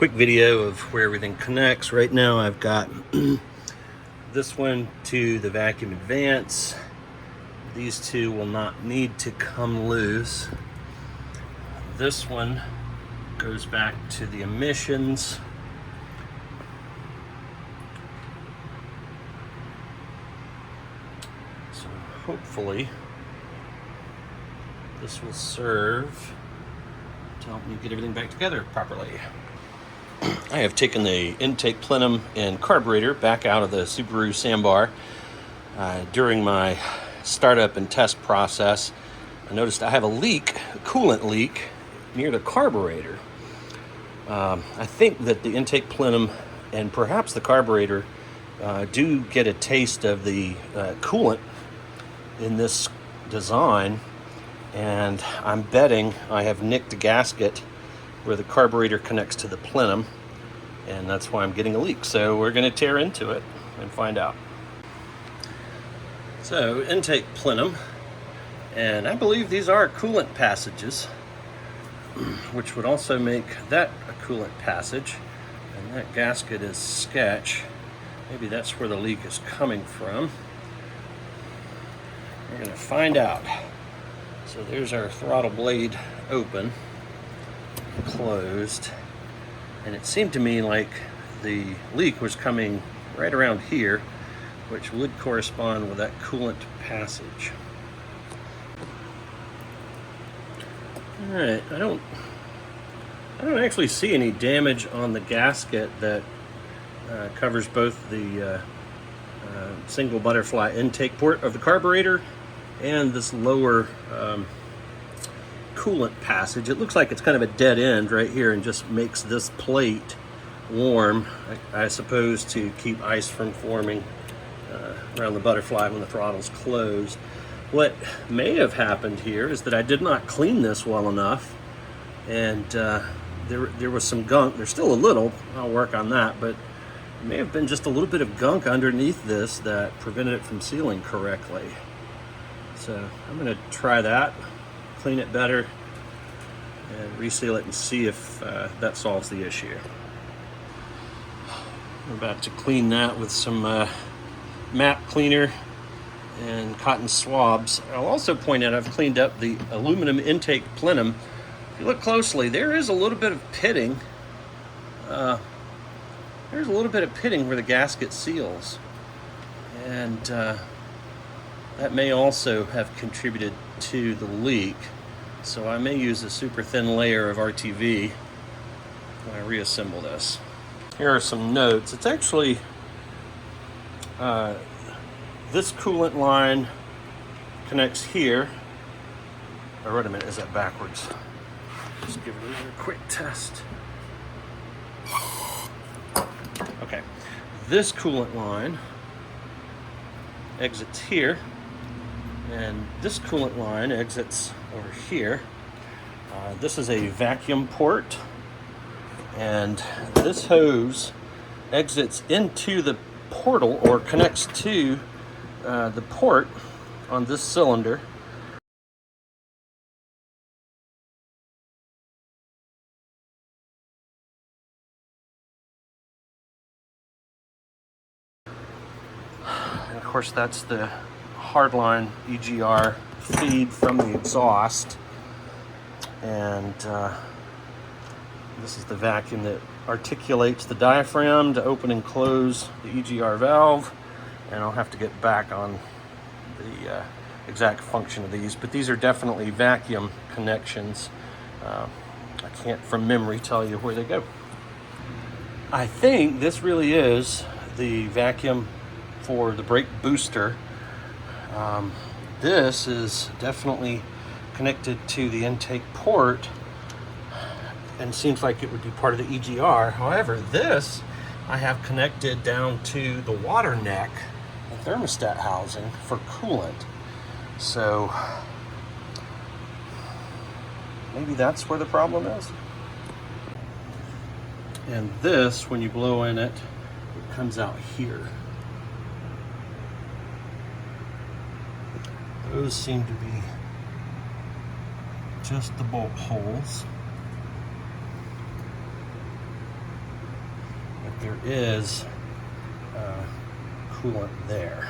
quick video of where everything connects. Right now I've got this one to the vacuum advance. These two will not need to come loose. This one goes back to the emissions. So hopefully this will serve to help me get everything back together properly. I have taken the intake plenum and carburetor back out of the Subaru Sambar. During my startup and test process, I noticed I have a leak, a coolant leak, near the carburetor. I think that the intake plenum and perhaps the carburetor do get a taste of the coolant in this design, and I'm betting I have nicked a gasket where the carburetor connects to the plenum, and that's why I'm getting a leak. So we're going to tear into it and find out. So intake plenum, and I believe these are coolant passages, which would also make that a coolant passage, and that gasket is sketch. Maybe that's where the leak is coming from. We're going to find out. So there's our throttle blade open, closed, and it seemed to me like the leak was coming right around here, which would correspond with that coolant passage. All right, I don't actually see any damage on the gasket that covers both the single butterfly intake port of the carburetor and this lower coolant passage. It looks like it's kind of a dead end right here and just makes this plate warm, I suppose, to keep ice from forming around the butterfly when the throttle's closed. What may have happened here is that I did not clean this well enough, and there was some gunk. There's still a little, I'll work on that, but it may have been just a little bit of gunk underneath this that prevented it from sealing correctly. So I'm going to try that, clean it better, and reseal it and see if that solves the issue. I'm about to clean that with some MAP cleaner and cotton swabs. I'll also point out I've cleaned up the aluminum intake plenum. If you look closely, there is a little bit of pitting. There's a little bit of pitting where the gasket seals, and that may also have contributed to the leak. So I may use a super thin layer of RTV when I reassemble this. Here are some notes. It's actually this coolant line connects here. Or wait a minute, is that backwards? Just give it another quick test. Okay, this coolant line exits here, and this coolant line exits over here. This is a vacuum port, and this hose exits into the portal or connects to the port on this cylinder. And of course, that's the hardline EGR feed from the exhaust, and this is the vacuum that articulates the diaphragm to open and close the EGR valve. And I'll have to get back on the exact function of these, but these are definitely vacuum connections. I can't from memory tell you where they go. I think this really is the vacuum for the brake booster. This is definitely connected to the intake port and seems like it would be part of the EGR. However, this I have connected down to the water neck, the thermostat housing for coolant. So maybe that's where the problem is. And this, when you blow in it, it comes out here. Those seem to be just the bolt holes. there is coolant there.